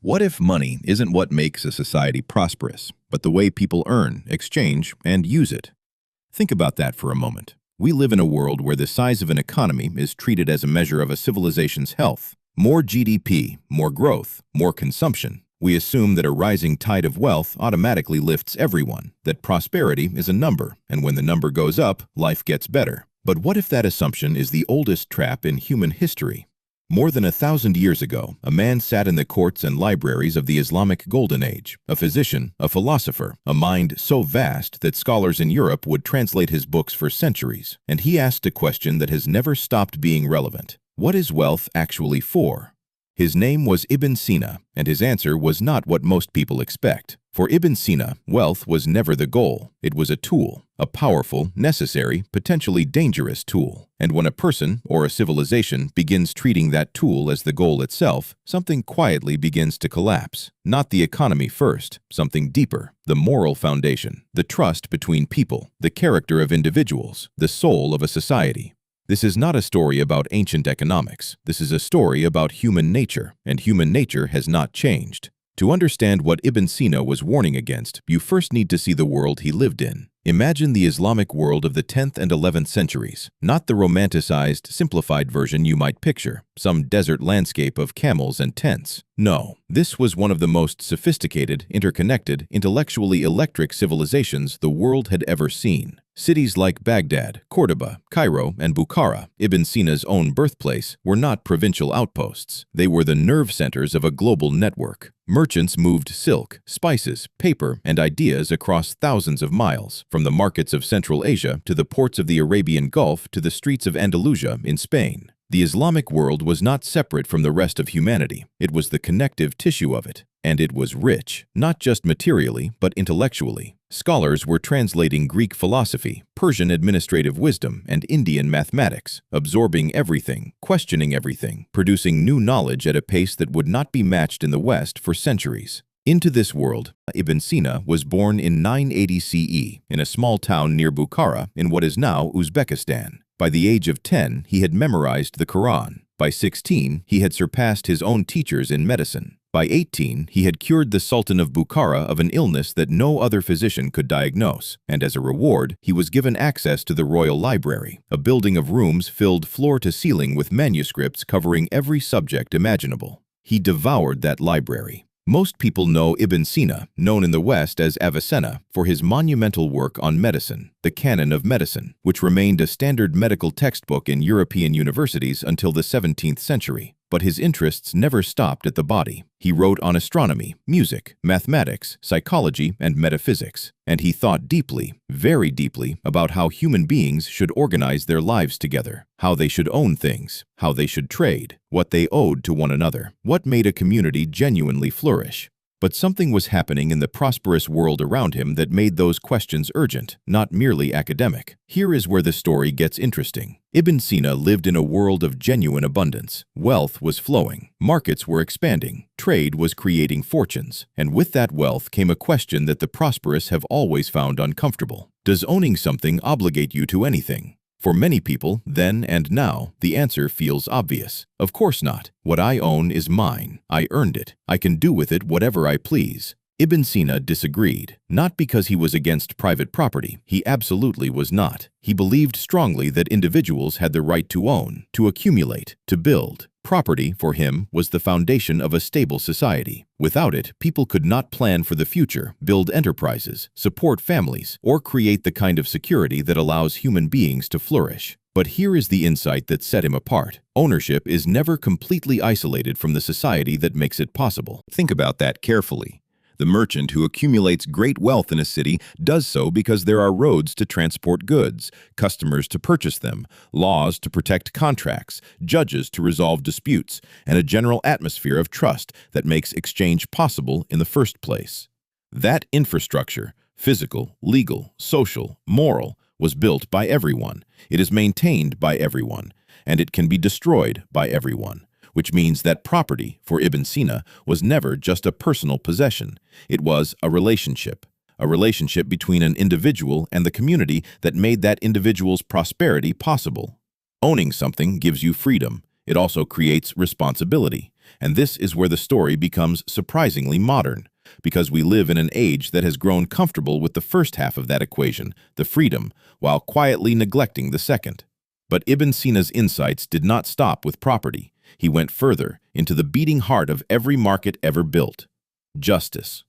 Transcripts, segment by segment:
What if money isn't what makes a society prosperous, but the way people earn, exchange, and use it? Think about that for a moment. We live in a world where the size of an economy is treated as a measure of a civilization's health. More GDP, more growth, more consumption. We assume that a rising tide of wealth automatically lifts everyone, that prosperity is a number, and when the number goes up, life gets better. But what if that assumption is the oldest trap in human history? More than 1,000 years ago, a man sat in the courts and libraries of the Islamic Golden Age, a physician, a philosopher, a mind so vast that scholars in Europe would translate his books for centuries, and he asked a question that has never stopped being relevant. What is wealth actually for? His name was Ibn Sina, and his answer was not what most people expect. For Ibn Sina, wealth was never the goal. It was a tool, a powerful, necessary, potentially dangerous tool. And when a person or a civilization begins treating that tool as the goal itself, something quietly begins to collapse. Not the economy first, something deeper, the moral foundation, the trust between people, the character of individuals, the soul of a society. This is not a story about ancient economics. This is a story about human nature, and human nature has not changed. To understand what Ibn Sina was warning against, you first need to see the world he lived in. Imagine the Islamic world of the 10th and 11th centuries, not the romanticized, simplified version you might picture, some desert landscape of camels and tents. No, this was one of the most sophisticated, interconnected, intellectually electric civilizations the world had ever seen. Cities like Baghdad, Cordoba, Cairo, and Bukhara, Ibn Sina's own birthplace, were not provincial outposts. They were the nerve centers of a global network. Merchants moved silk, spices, paper, and ideas across thousands of miles, from the markets of Central Asia to the ports of the Arabian Gulf to the streets of Andalusia in Spain. The Islamic world was not separate from the rest of humanity. It was the connective tissue of it. And it was rich, not just materially, but intellectually. Scholars were translating Greek philosophy, Persian administrative wisdom, and Indian mathematics, absorbing everything, questioning everything, producing new knowledge at a pace that would not be matched in the West for centuries. Into this world, Ibn Sina was born in 980 CE in a small town near Bukhara in what is now Uzbekistan. By the age of 10, he had memorized the Quran. By 16, he had surpassed his own teachers in medicine. By 18, he had cured the Sultan of Bukhara of an illness that no other physician could diagnose, and as a reward, he was given access to the royal library, a building of rooms filled floor to ceiling with manuscripts covering every subject imaginable. He devoured that library. Most people know Ibn Sina, known in the West as Avicenna, for his monumental work on medicine, the Canon of Medicine, which remained a standard medical textbook in European universities until the 17th century. But his interests never stopped at the body. He wrote on astronomy, music, mathematics, psychology, and metaphysics. And he thought deeply, very deeply, about how human beings should organize their lives together, how they should own things, how they should trade, what they owed to one another, what made a community genuinely flourish. But something was happening in the prosperous world around him that made those questions urgent, not merely academic. Here is where the story gets interesting. Ibn Sina lived in a world of genuine abundance. Wealth was flowing, markets were expanding, trade was creating fortunes, and with that wealth came a question that the prosperous have always found uncomfortable. Does owning something obligate you to anything? For many people, then and now, the answer feels obvious. Of course not. What I own is mine. I earned it. I can do with it whatever I please. Ibn Sina disagreed, not because he was against private property. He absolutely was not. He believed strongly that individuals had the right to own, to accumulate, to build. Property, for him, was the foundation of a stable society. Without it, people could not plan for the future, build enterprises, support families, or create the kind of security that allows human beings to flourish. But here is the insight that set him apart. Ownership is never completely isolated from the society that makes it possible. Think about that carefully. The merchant who accumulates great wealth in a city does so because there are roads to transport goods, customers to purchase them, laws to protect contracts, judges to resolve disputes, and a general atmosphere of trust that makes exchange possible in the first place. That infrastructure, physical, legal, social, moral, was built by everyone. It is maintained by everyone, and it can be destroyed by everyone. Which means that property, for Ibn Sina, was never just a personal possession. It was a relationship between an individual and the community that made that individual's prosperity possible. Owning something gives you freedom. It also creates responsibility. And this is where the story becomes surprisingly modern, because we live in an age that has grown comfortable with the first half of that equation, the freedom, while quietly neglecting the second. But Ibn Sina's insights did not stop with property. He went further, into the beating heart of every market ever built. Justice.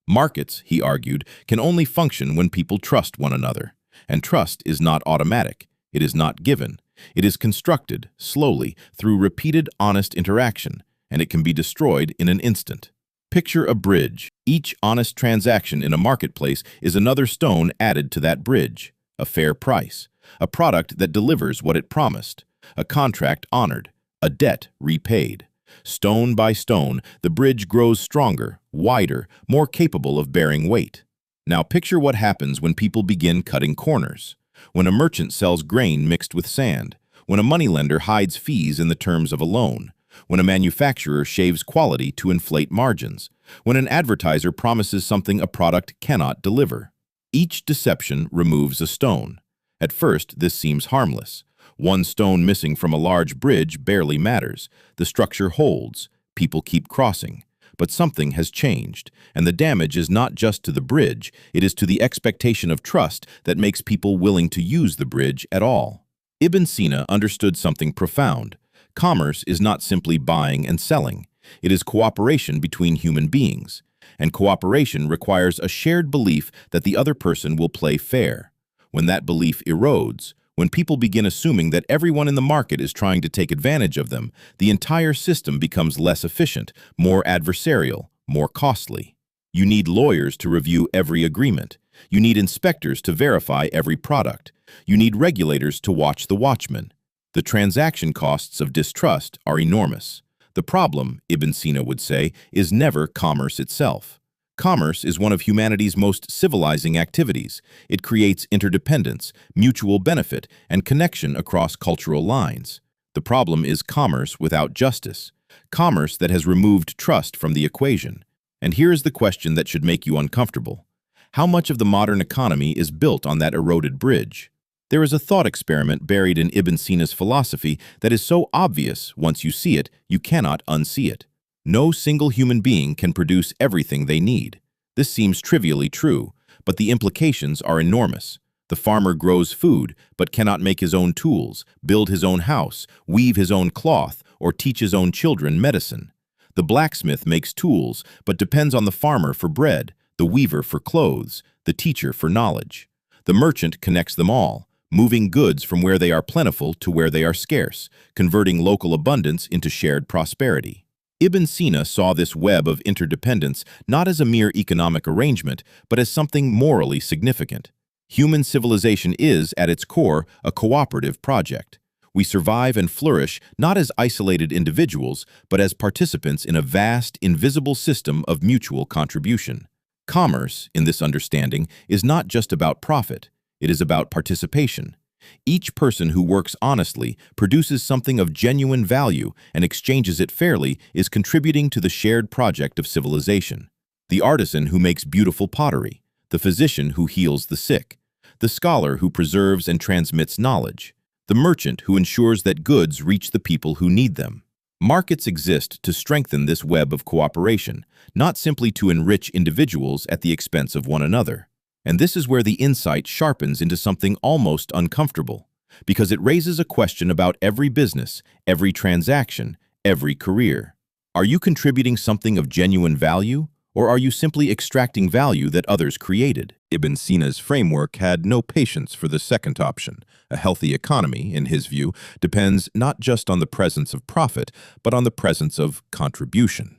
Markets, he argued, can only function when people trust one another. And trust is not automatic. It is not given. It is constructed, slowly, through repeated honest interaction, and it can be destroyed in an instant. Picture a bridge. Each honest transaction in a marketplace is another stone added to that bridge. A fair price. A product that delivers what it promised. A contract honored. A debt repaid. Stone by stone, the bridge grows stronger, wider, more capable of bearing weight. Now picture what happens when people begin cutting corners. When a merchant sells grain mixed with sand. When a moneylender hides fees in the terms of a loan. When a manufacturer shaves quality to inflate margins. When an advertiser promises something a product cannot deliver. Each deception removes a stone. At first, this seems harmless. One stone missing from a large bridge barely matters. The structure holds. People keep crossing. But something has changed, and the damage is not just to the bridge, it is to the expectation of trust that makes people willing to use the bridge at all. Ibn Sina understood something profound. Commerce is not simply buying and selling. It is cooperation between human beings. And cooperation requires a shared belief that the other person will play fair. When that belief erodes, when people begin assuming that everyone in the market is trying to take advantage of them, the entire system becomes less efficient, more adversarial, more costly. You need lawyers to review every agreement. You need inspectors to verify every product. You need regulators to watch the watchmen. The transaction costs of distrust are enormous. The problem, Ibn Sina would say, is never commerce itself. Commerce is one of humanity's most civilizing activities. It creates interdependence, mutual benefit, and connection across cultural lines. The problem is commerce without justice, commerce that has removed trust from the equation. And here is the question that should make you uncomfortable. How much of the modern economy is built on that eroded bridge? There is a thought experiment buried in Ibn Sina's philosophy that is so obvious, once you see it, you cannot unsee it. No single human being can produce everything they need. This seems trivially true, but the implications are enormous. The farmer grows food, but cannot make his own tools, build his own house, weave his own cloth, or teach his own children medicine. The blacksmith makes tools, but depends on the farmer for bread, the weaver for clothes, the teacher for knowledge. The merchant connects them all, moving goods from where they are plentiful to where they are scarce, converting local abundance into shared prosperity. Ibn Sina saw this web of interdependence not as a mere economic arrangement, but as something morally significant. Human civilization is, at its core, a cooperative project. We survive and flourish not as isolated individuals, but as participants in a vast, invisible system of mutual contribution. Commerce, in this understanding, is not just about profit. It is about participation. Each person who works honestly, produces something of genuine value, and exchanges it fairly is contributing to the shared project of civilization. The artisan who makes beautiful pottery, the physician who heals the sick, the scholar who preserves and transmits knowledge, the merchant who ensures that goods reach the people who need them. Markets exist to strengthen this web of cooperation, not simply to enrich individuals at the expense of one another. And this is where the insight sharpens into something almost uncomfortable, because it raises a question about every business, every transaction, every career. Are you contributing something of genuine value, or are you simply extracting value that others created? Ibn Sina's framework had no patience for the second option. A healthy economy, in his view, depends not just on the presence of profit, but on the presence of contribution.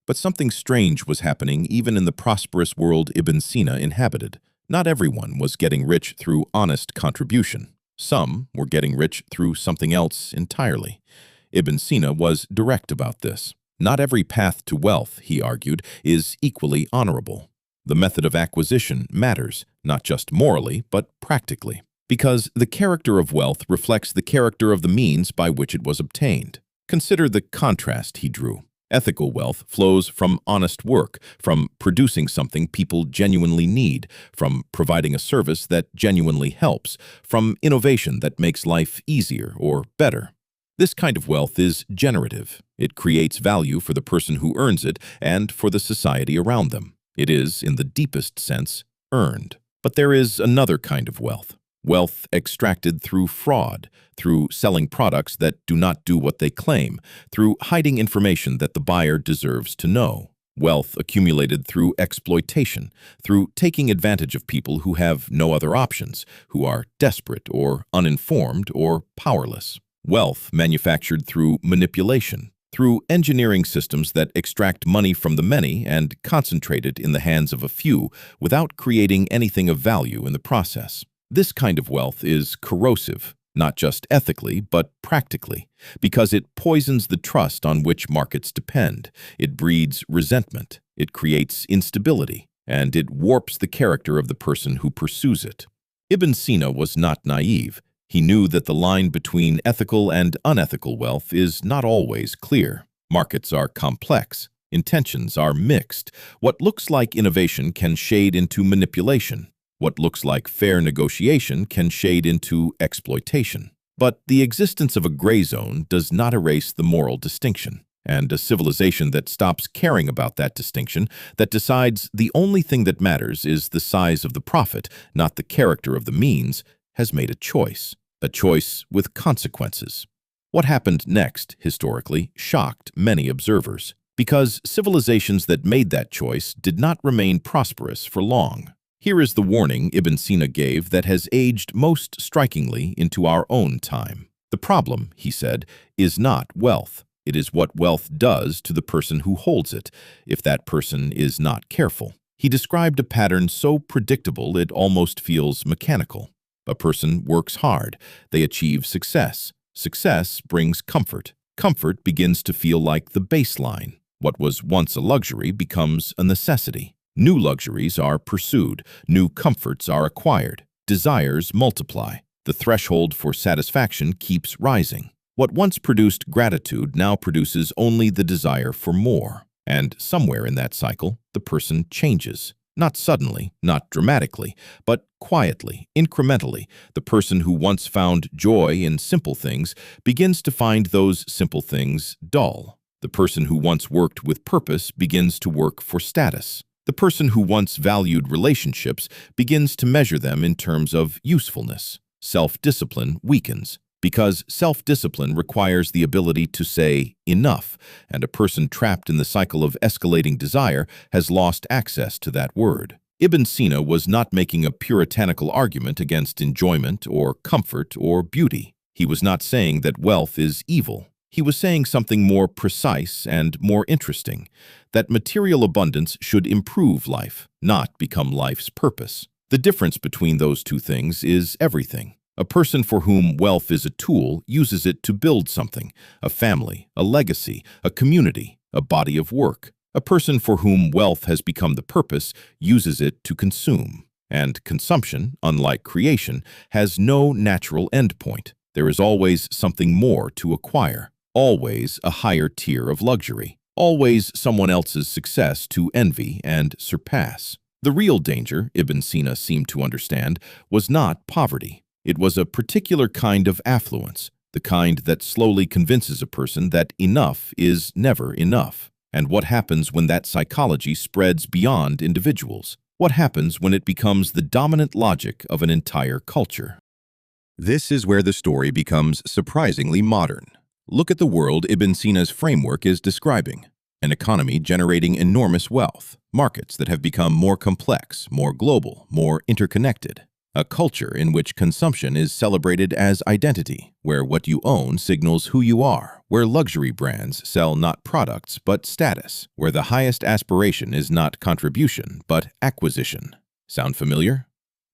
But something strange was happening even in the prosperous world Ibn Sina inhabited. Not everyone was getting rich through honest contribution. Some were getting rich through something else entirely. Ibn Sina was direct about this. Not every path to wealth, he argued, is equally honorable. The method of acquisition matters, not just morally, but practically, because the character of wealth reflects the character of the means by which it was obtained. Consider the contrast he drew. Ethical wealth flows from honest work, from producing something people genuinely need, from providing a service that genuinely helps, from innovation that makes life easier or better. This kind of wealth is generative. It creates value for the person who earns it and for the society around them. It is, in the deepest sense, earned. But there is another kind of wealth. Wealth extracted through fraud, through selling products that do not do what they claim, through hiding information that the buyer deserves to know. Wealth accumulated through exploitation, through taking advantage of people who have no other options, who are desperate or uninformed or powerless. Wealth manufactured through manipulation, through engineering systems that extract money from the many and concentrate it in the hands of a few without creating anything of value in the process. This kind of wealth is corrosive, not just ethically, but practically, because it poisons the trust on which markets depend. It breeds resentment, it creates instability, and it warps the character of the person who pursues it. Ibn Sina was not naive. He knew that the line between ethical and unethical wealth is not always clear. Markets are complex. Intentions are mixed. What looks like innovation can shade into manipulation. What looks like fair negotiation can shade into exploitation. But the existence of a gray zone does not erase the moral distinction. And a civilization that stops caring about that distinction, that decides the only thing that matters is the size of the profit, not the character of the means, has made a choice with consequences. What happened next, historically, shocked many observers, because civilizations that made that choice did not remain prosperous for long. Here is the warning Ibn Sina gave that has aged most strikingly into our own time. The problem, he said, is not wealth. It is what wealth does to the person who holds it, if that person is not careful. He described a pattern so predictable it almost feels mechanical. A person works hard. They achieve success. Success brings comfort. Comfort begins to feel like the baseline. What was once a luxury becomes a necessity. New luxuries are pursued. New comforts are acquired. Desires multiply. The threshold for satisfaction keeps rising. What once produced gratitude now produces only the desire for more. And somewhere in that cycle, the person changes. Not suddenly, not dramatically, but quietly, incrementally. The person who once found joy in simple things begins to find those simple things dull. The person who once worked with purpose begins to work for status. The person who once valued relationships begins to measure them in terms of usefulness. Self-discipline weakens, because self-discipline requires the ability to say enough, and a person trapped in the cycle of escalating desire has lost access to that word. Ibn Sina was not making a puritanical argument against enjoyment or comfort or beauty. He was not saying that wealth is evil. He was saying something more precise and more interesting, that material abundance should improve life, not become life's purpose. The difference between those two things is everything. A person for whom wealth is a tool uses it to build something, a family, a legacy, a community, a body of work. A person for whom wealth has become the purpose uses it to consume. And consumption, unlike creation, has no natural endpoint. There is always something more to acquire. Always a higher tier of luxury, always someone else's success to envy and surpass. The real danger, Ibn Sina seemed to understand, was not poverty. It was a particular kind of affluence, the kind that slowly convinces a person that enough is never enough. And what happens when that psychology spreads beyond individuals? What happens when it becomes the dominant logic of an entire culture? This is where the story becomes surprisingly modern. Look at the world Ibn Sina's framework is describing. An economy generating enormous wealth, markets that have become more complex, more global, more interconnected. A culture in which consumption is celebrated as identity, where what you own signals who you are, where luxury brands sell not products but status, where the highest aspiration is not contribution but acquisition. Sound familiar?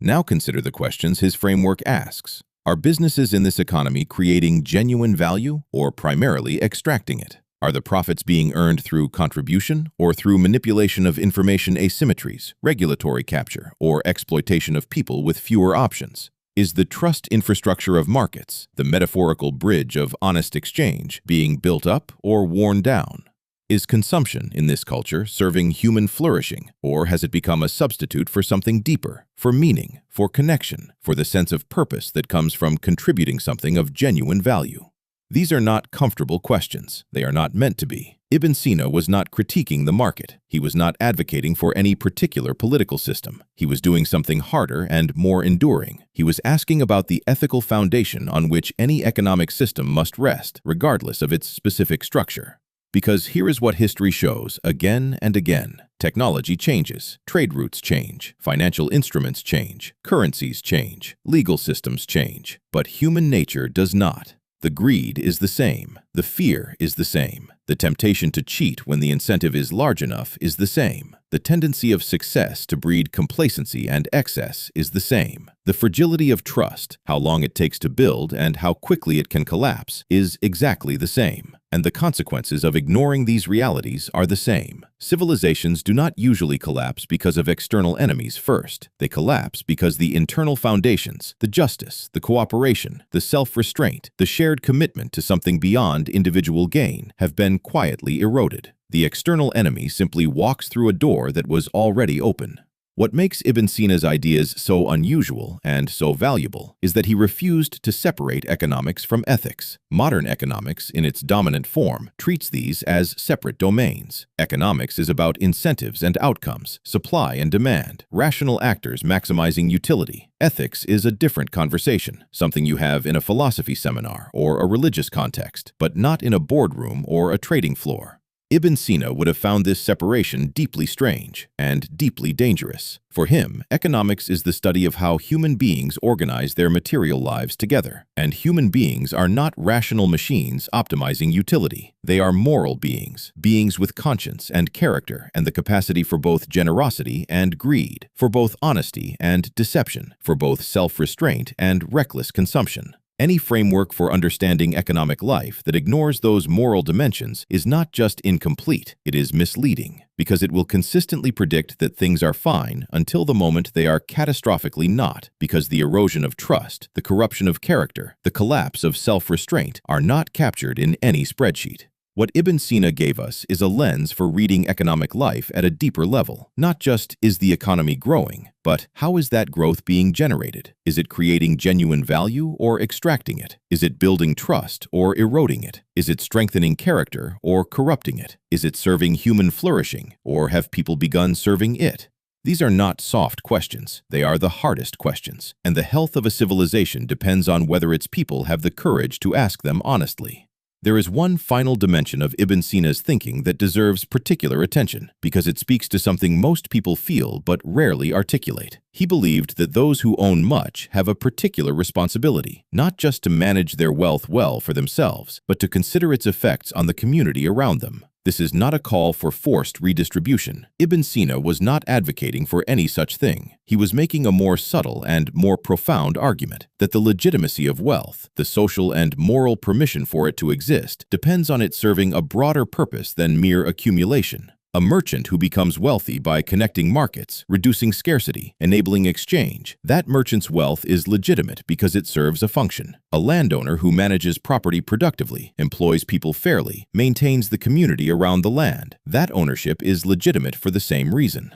Now consider the questions his framework asks. Are businesses in this economy creating genuine value or primarily extracting it? Are the profits being earned through contribution or through manipulation of information asymmetries, regulatory capture, or exploitation of people with fewer options? Is the trust infrastructure of markets, the metaphorical bridge of honest exchange, being built up or worn down? Is consumption in this culture serving human flourishing, or has it become a substitute for something deeper, for meaning, for connection, for the sense of purpose that comes from contributing something of genuine value? These are not comfortable questions. They are not meant to be. Ibn Sina was not critiquing the market. He was not advocating for any particular political system. He was doing something harder and more enduring. He was asking about the ethical foundation on which any economic system must rest, regardless of its specific structure. Because here is what history shows again and again. Technology changes, trade routes change, financial instruments change, currencies change, legal systems change, but human nature does not. The greed is the same. The fear is the same. The temptation to cheat when the incentive is large enough is the same. The tendency of success to breed complacency and excess is the same. The fragility of trust, how long it takes to build and how quickly it can collapse, is exactly the same. And the consequences of ignoring these realities are the same. Civilizations do not usually collapse because of external enemies first. They collapse because the internal foundations, the justice, the cooperation, the self-restraint, the shared commitment to something beyond individual gain, have been quietly eroded. The external enemy simply walks through a door that was already open. What makes Ibn Sina's ideas so unusual and so valuable is that he refused to separate economics from ethics. Modern economics, in its dominant form, treats these as separate domains. Economics is about incentives and outcomes, supply and demand, rational actors maximizing utility. Ethics is a different conversation, something you have in a philosophy seminar or a religious context, but not in a boardroom or a trading floor. Ibn Sina would have found this separation deeply strange and deeply dangerous. For him, economics is the study of how human beings organize their material lives together. And human beings are not rational machines optimizing utility. They are moral beings, beings with conscience and character and the capacity for both generosity and greed, for both honesty and deception, for both self-restraint and reckless consumption. Any framework for understanding economic life that ignores those moral dimensions is not just incomplete, it is misleading, because it will consistently predict that things are fine until the moment they are catastrophically not, because the erosion of trust, the corruption of character, the collapse of self-restraint are not captured in any spreadsheet. What Ibn Sina gave us is a lens for reading economic life at a deeper level. Not just, is the economy growing, but how is that growth being generated? Is it creating genuine value or extracting it? Is it building trust or eroding it? Is it strengthening character or corrupting it? Is it serving human flourishing or have people begun serving it? These are not soft questions. They are the hardest questions, and the health of a civilization depends on whether its people have the courage to ask them honestly. There is one final dimension of Ibn Sina's thinking that deserves particular attention because it speaks to something most people feel but rarely articulate. He believed that those who own much have a particular responsibility, not just to manage their wealth well for themselves, but to consider its effects on the community around them. This is not a call for forced redistribution. Ibn Sina was not advocating for any such thing. He was making a more subtle and more profound argument that the legitimacy of wealth, the social and moral permission for it to exist, depends on it serving a broader purpose than mere accumulation. A merchant who becomes wealthy by connecting markets, reducing scarcity, enabling exchange, that merchant's wealth is legitimate because it serves a function. A landowner who manages property productively, employs people fairly, maintains the community around the land, that ownership is legitimate for the same reason.